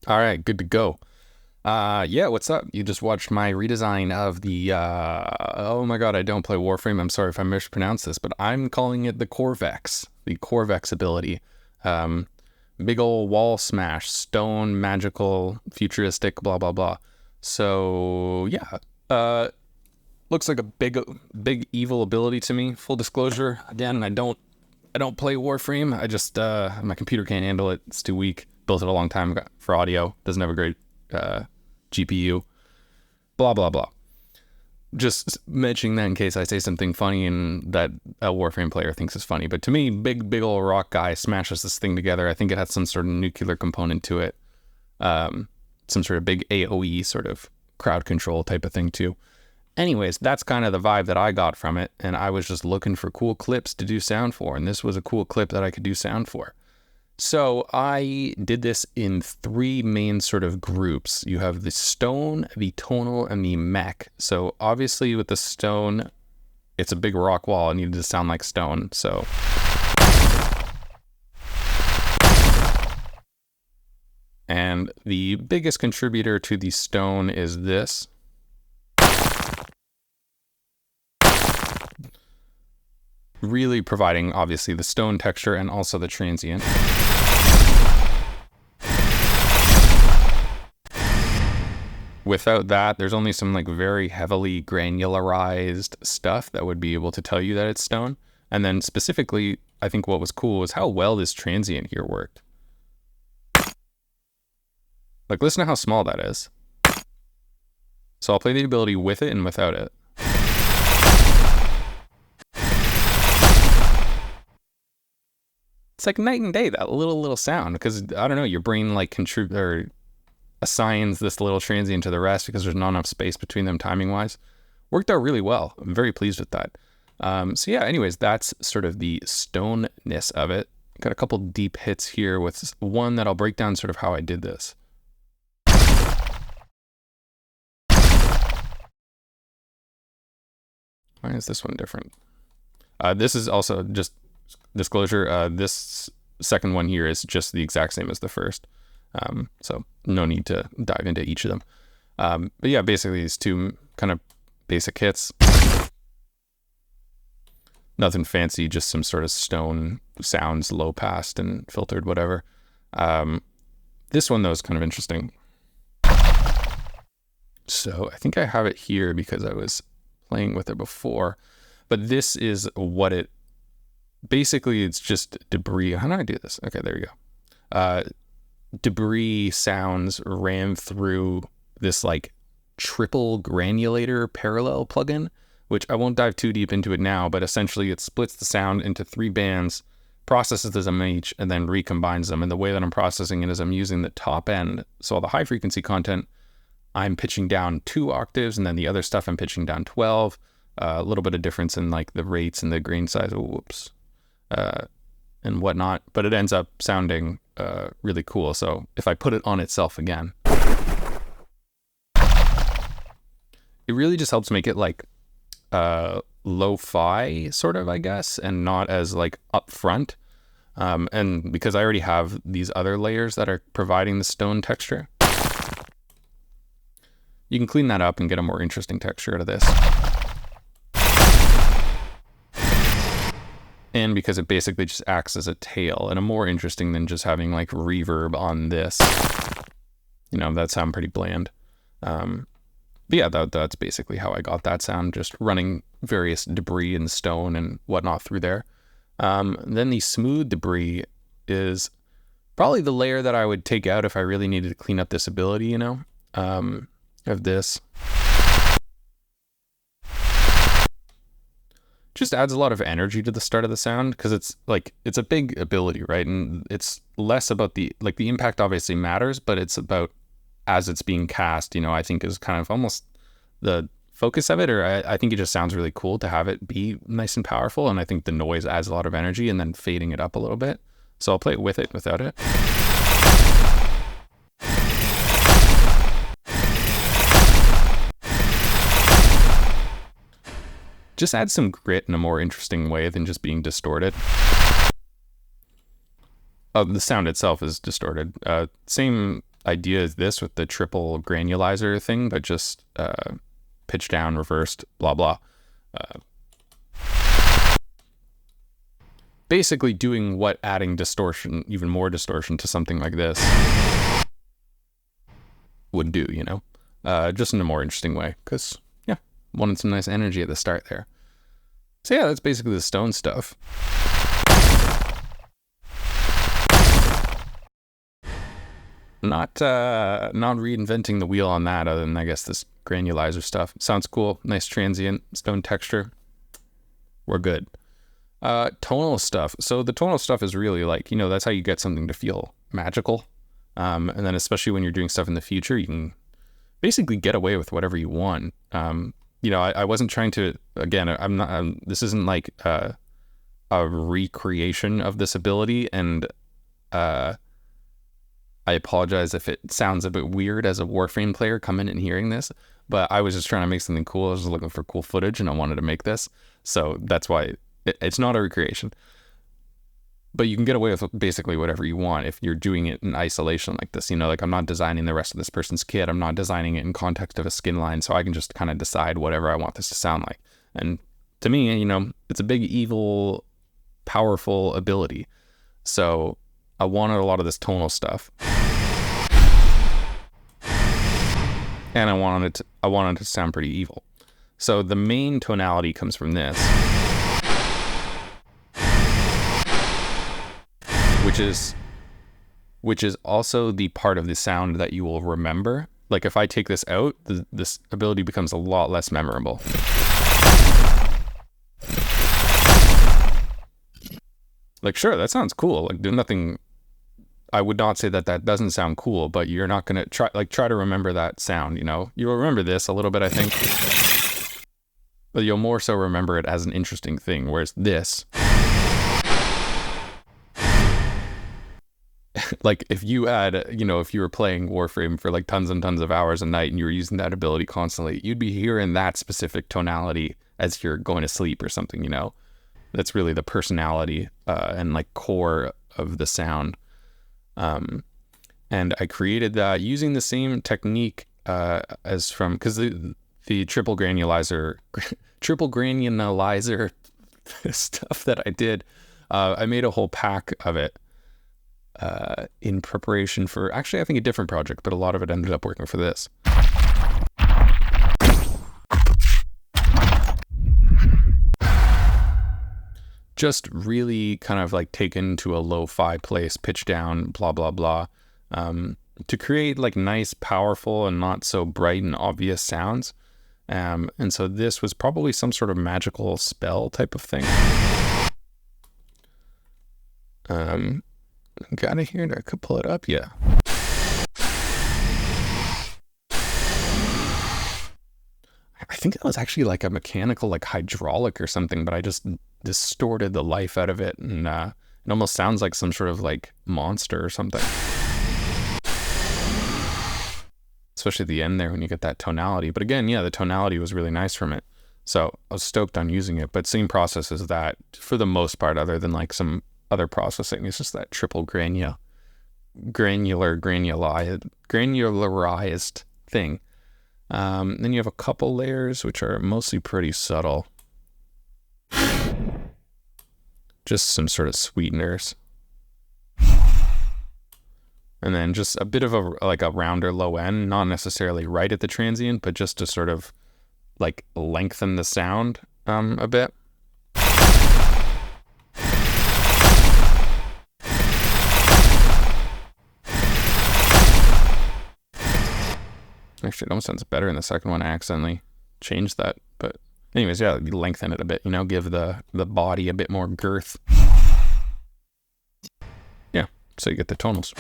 All right, good to go. Yeah, what's up? You just watched my redesign of the, oh my god, I don't play Warframe. I'm sorry if I mispronounced this, but I'm calling it the Qorvex ability. Big ol' wall smash, stone, magical, futuristic, blah, blah, blah. So, yeah, looks like a big evil ability to me. Full disclosure, again, I don't play Warframe. I just, my computer can't handle it. It's too weak. Built it a long time ago for audio. Doesn't have a great GPU. Blah, blah, blah. Just mentioning that in case I say something funny and that a Warframe player thinks is funny. But to me, big old rock guy smashes this thing together. I think it has some sort of nuclear component to it. Some sort of big AoE sort of crowd control type of thing too. Anyways, that's kind of the vibe that I got from it, and I was just looking for cool clips to do sound for, and this was a cool clip that I could do sound for. So I did this in three main sort of groups. You have the stone, the tonal, and the mech. So obviously with the stone, it's a big rock wall. It needed to sound like stone, so. And the biggest contributor to the stone is this. Really providing, obviously, the stone texture and also the transient. Without that, there's only some like very heavily granularized stuff that would be able to tell you that it's stone. And then specifically, I think what was cool was how well this transient here worked. Like, listen to how small that is. So I'll play the ability with it and without it. It's like night and day, that little sound, because I don't know, your brain like assigns this little transient to the rest because there's not enough space between them timing wise. Worked out really well. I'm very pleased with that. So yeah, anyways, that's sort of the stoneness of it. Got a couple deep hits here with one that I'll break down sort of how I did this. Why is this one different? This is also just disclosure, this second one here is just the exact same as the first. So no need to dive into each of them. But yeah, basically these two kind of basic hits. Nothing fancy, just some sort of stone sounds, low passed and filtered, whatever. This one though is kind of interesting. So I think I have it here because I was playing with it before, but this is what it, basically it's just debris. How do I do this? Okay, there you go. Debris sounds ran through this like triple granulator parallel plugin, which I won't dive too deep into it now, but essentially it splits the sound into three bands, processes them each, and then recombines them. And the way that I'm processing it is I'm using the top end. So all the high frequency content, I'm pitching down 2 octaves, and then the other stuff I'm pitching down 12. A little bit of difference in like the rates and the grain size. Whoops. And whatnot, but it ends up sounding really cool. So if I put it on itself again, it really just helps make it like lo-fi sort of, I guess, and not as like upfront. And because I already have these other layers that are providing the stone texture, you can clean that up and get a more interesting texture out of this. And because it basically just acts as a tail, and a more interesting than just having like reverb on this. You know, that sound pretty bland. But yeah, that's basically how I got that sound, just running various debris and stone and whatnot through there. Then the smooth debris is probably the layer that I would take out if I really needed to clean up this ability, you know, of this. Just adds a lot of energy to the start of the sound because it's like, it's a big ability, right? And it's less about the, like the impact obviously matters, but it's about as it's being cast, you know, I think is kind of almost the focus of it, or I think it just sounds really cool to have it be nice and powerful. And I think the noise adds a lot of energy and then fading it up a little bit. So I'll play it with it, without it. Just add some grit in a more interesting way than just being distorted. The sound itself is distorted. Same idea is this with the triple granulizer thing, but just pitch down, reversed, blah, blah. Basically doing what adding distortion, even more distortion to something like this would do, you know? Just in a more interesting way, because, yeah, wanted some nice energy at the start there. So yeah, that's basically the stone stuff. Not reinventing the wheel on that, other than, I guess, this granulizer stuff. Sounds cool. Nice transient stone texture. We're good. Tonal stuff. So the tonal stuff is really like, you know, that's how you get something to feel magical. And then especially when you're doing stuff in the future, you can basically get away with whatever you want. You know, I wasn't trying to, again, I'm not, this isn't like a recreation of this ability, and I apologize if it sounds a bit weird as a Warframe player coming and hearing this, but I was just trying to make something cool. I was looking for cool footage and I wanted to make this. So that's why it's not a recreation. But you can get away with basically whatever you want if you're doing it in isolation like this. You know, like I'm not designing the rest of this person's kit. I'm not designing it in context of a skin line. So I can just kind of decide whatever I want this to sound like. And to me, you know, it's a big, evil, powerful ability. So I wanted a lot of this tonal stuff. And I wanted it to sound pretty evil. So the main tonality comes from this. Which is also the part of the sound that you will remember. Like if I take this out, this ability becomes a lot less memorable. Like, sure, that sounds cool. Like, do nothing. I would not say that that doesn't sound cool, but you're not gonna try to remember that sound. You know, you'll remember this a little bit, I think, but you'll more so remember it as an interesting thing. Whereas this. Like if you had, you know, if you were playing Warframe for like tons and tons of hours a night and you were using that ability constantly, you'd be hearing that specific tonality as you're going to sleep or something, you know. That's really the personality and like core of the sound. And I created that using the same technique as from, because the triple granulizer stuff that I did, I made a whole pack of it. In preparation for, actually I think a different project, but a lot of it ended up working for this. Just really kind of like taken to a lo-fi place, pitch down, blah, blah, blah, to create like nice, powerful, and not so bright and obvious sounds. And so this was probably some sort of magical spell type of thing. Got it here. I could pull it up. Yeah. I think that was actually like a mechanical, like hydraulic or something, but I just distorted the life out of it, and it almost sounds like some sort of like monster or something. Especially at the end there when you get that tonality. But again, yeah, the tonality was really nice from it. So I was stoked on using it, but same process as that for the most part, other than like some other processing. It's just that triple granularized thing. Then you have a couple layers, which are mostly pretty subtle. Just some sort of sweeteners. And then just a bit of a rounder low end, not necessarily right at the transient, but just to sort of like lengthen the sound a bit. Actually, it almost sounds better in the second one. I accidentally changed that. But anyways, yeah, you lengthen it a bit, you know, give the body a bit more girth. Yeah, so you get the tonals.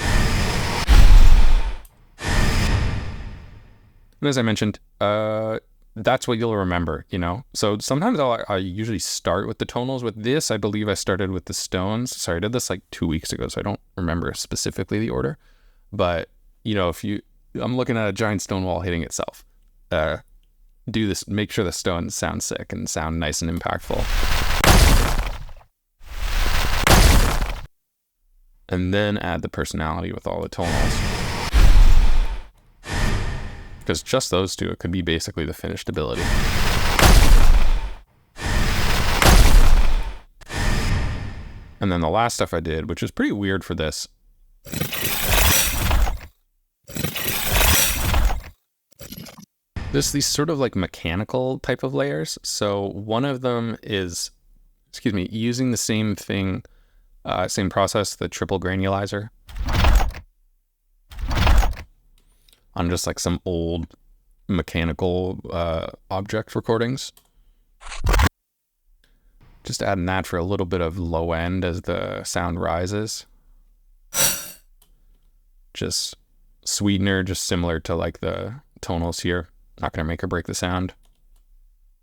And as I mentioned, that's what you'll remember, you know. So sometimes I usually start with the tonals. With this, I believe I started with the stones. Sorry, I did this like 2 weeks ago, so I don't remember specifically the order. But, you know, I'm looking at a giant stone wall hitting itself. Do this, make sure the stones sound sick and sound nice and impactful. And then add the personality with all the tonals. because just those two, it could be basically the finished ability. And then the last stuff I did, which is pretty weird for this. These sort of like mechanical type of layers. So one of them is, using the same thing, same process, the triple granulizer, on just like some old mechanical object recordings. Just adding that for a little bit of low end as the sound rises. Just sweetener, just similar to like the tonals here. Not going to make or break the sound.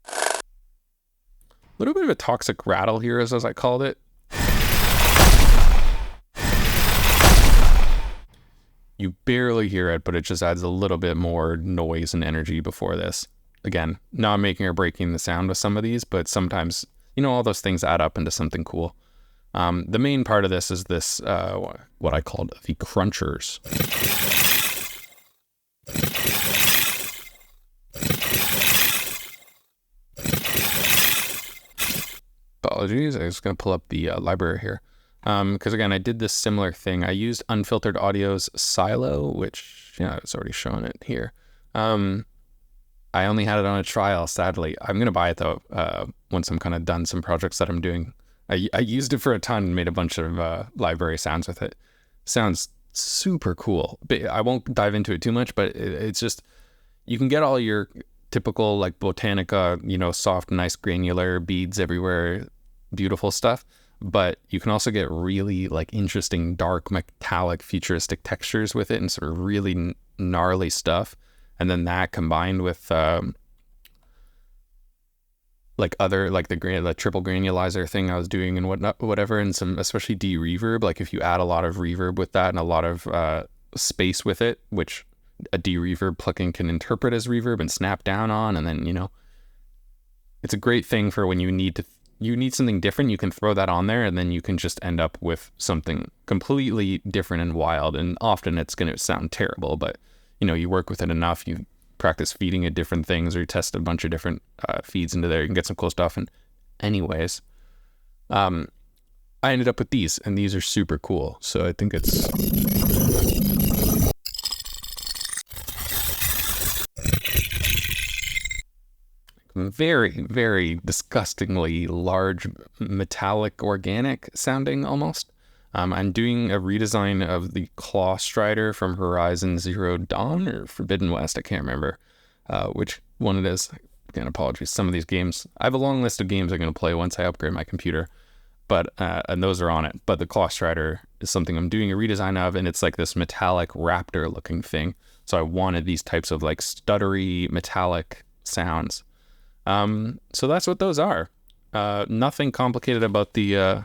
A little bit of a toxic rattle here, as I called it. You barely hear it, but it just adds a little bit more noise and energy before this. Again, not making or breaking the sound with some of these, but sometimes, all those things add up into something cool. The main part of this is this, what I called the crunchers. Apologies, I was going to pull up the library here. Because again, I did this similar thing. I used Unfiltered Audio's Silo, which, it's already showing it here. I only had it on a trial, sadly. I'm going to buy it though, once I'm kind of done some projects that I'm doing. I used it for a ton and made a bunch of library sounds with it. Sounds super cool. But I won't dive into it too much, but it's just, you can get all your typical like Botanica, soft, nice, granular beads everywhere, beautiful stuff. But you can also get really like interesting, dark, metallic, futuristic textures with it and sort of really gnarly stuff. And then that combined with like the triple granulizer thing I was doing and whatever, and some especially de-reverb. Like if you add a lot of reverb with that and a lot of space with it, which a de-reverb plugin can interpret as reverb and snap down on, and then it's a great thing for when you need something different. You can throw that on there, and then you can just end up with something completely different and wild. And often it's going to sound terrible, but you work with it enough, you practice feeding it different things, or you test a bunch of different feeds into there, you can get some cool stuff. And anyways, I ended up with these, and these are super cool. So I think it's very, very disgustingly large, metallic, organic sounding almost. I'm doing a redesign of the Claw Strider from Horizon Zero Dawn or Forbidden West. I can't remember which one it is. Again, apologies. Some of these games, I have a long list of games I'm going to play once I upgrade my computer, but and those are on it. But the Claw Strider is something I'm doing a redesign of, and it's like this metallic raptor looking thing. So I wanted these types of like stuttery metallic sounds. So that's what those are. Nothing complicated about the, Hi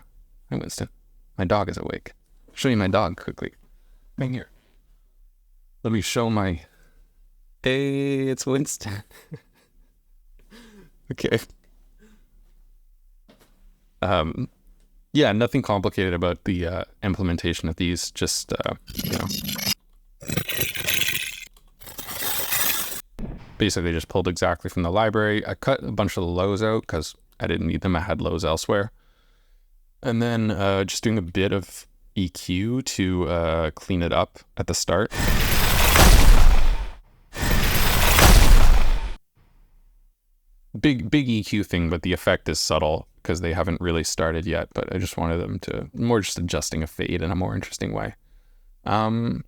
Winston, my dog is awake. I'll show you my dog quickly. Right here. Let me show my, hey, it's Winston. Okay. Yeah, nothing complicated about the implementation of these, just, basically just pulled exactly from the library. I cut a bunch of the lows out because I didn't need them. I had lows elsewhere. And then just doing a bit of EQ to clean it up at the start. Big EQ thing, but the effect is subtle because they haven't really started yet. But I just wanted them to more just adjusting a fade in a more interesting way. And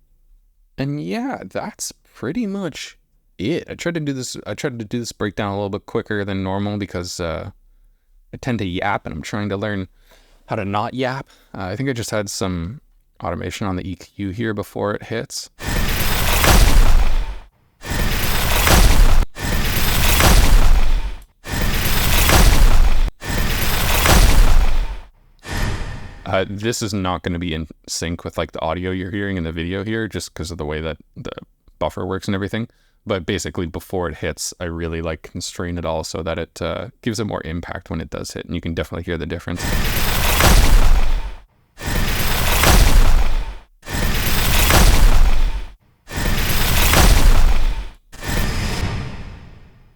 yeah, that's pretty much it. I tried to do this breakdown a little bit quicker than normal because I tend to yap, and I'm trying to learn how to not yap. I think I just had some automation on the EQ here before it hits. This is not going to be in sync with like the audio you're hearing in the video here, just because of the way that the buffer works and everything. But basically before it hits, I really like constrain it all so that it gives it more impact when it does hit, and you can definitely hear the difference.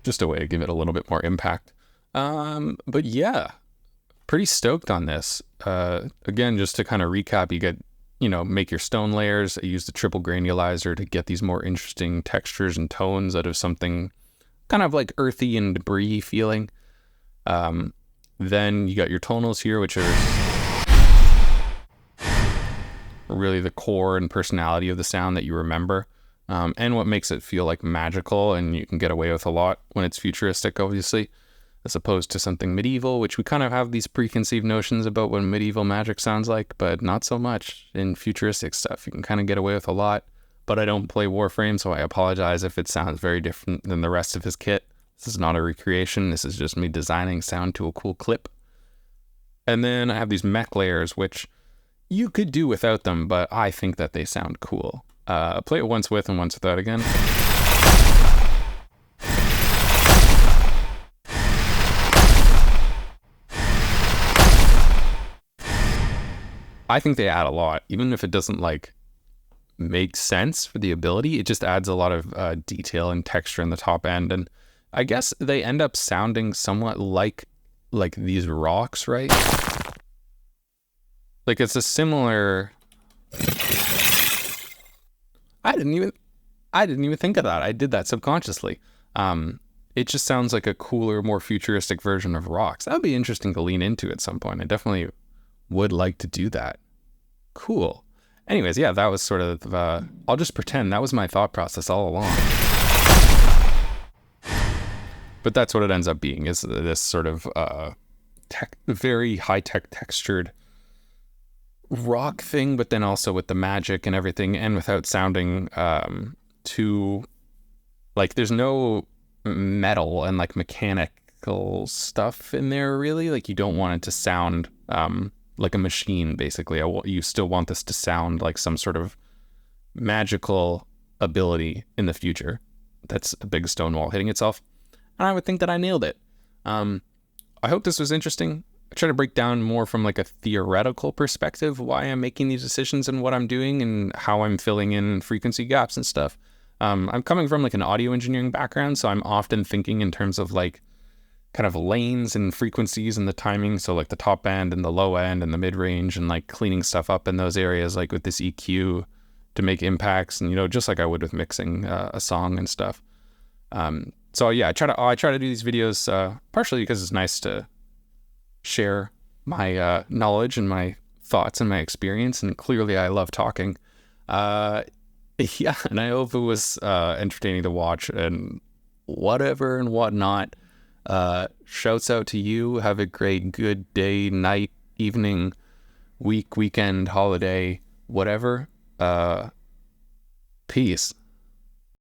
just a way to give it a little bit more impact. But yeah, pretty stoked on this. Again, just to kind of recap, you get, make your stone layers. I use the triple granulizer to get these more interesting textures and tones out of something kind of like earthy and debris feeling. Then you got your tonals here, which are really the core and personality of the sound that you remember, and what makes it feel like magical, and you can get away with a lot when it's futuristic, obviously, as opposed to something medieval, which we kind of have these preconceived notions about what medieval magic sounds like, but not so much in futuristic stuff. You can kind of get away with a lot, but I don't play Warframe, so I apologize if it sounds very different than the rest of his kit. This is not a recreation. This is just me designing sound to a cool clip. And then I have these mech layers, which you could do without them, but I think that they sound cool. Play it once with and once without again. I think they add a lot, even if it doesn't make sense for the ability. It just adds a lot of detail and texture in the top end, and I guess they end up sounding somewhat like these rocks, right? Like it's a similar. I didn't even think of that. I did that subconsciously. It just sounds like a cooler, more futuristic version of rocks. That would be interesting to lean into at some point. I definitely would like to do that. Cool. Anyways, yeah, that was sort of, I'll just pretend that was my thought process all along. But that's what it ends up being, is this sort of very high-tech textured rock thing, but then also with the magic and everything, and without sounding too, there's no metal and mechanical stuff in there, really. You don't want it to sound like a machine, basically. You still want this to sound like some sort of magical ability in the future. That's a big stone wall hitting itself. And I would think that I nailed it. I hope this was interesting. I try to break down more from a theoretical perspective why I'm making these decisions and what I'm doing and how I'm filling in frequency gaps and stuff. I'm coming from an audio engineering background, so I'm often thinking in terms of kind of lanes and frequencies and the timing. So the top band and the low end and the mid range, and cleaning stuff up in those areas, with this EQ to make impacts, and just like I would with mixing a song and stuff. So yeah, I try to do these videos partially because it's nice to share my knowledge and my thoughts and my experience, and clearly I love talking. Yeah, and I hope it was entertaining to watch and whatever and whatnot. Shouts out to you. Have a good day, night, evening, week, weekend, holiday, whatever. Peace.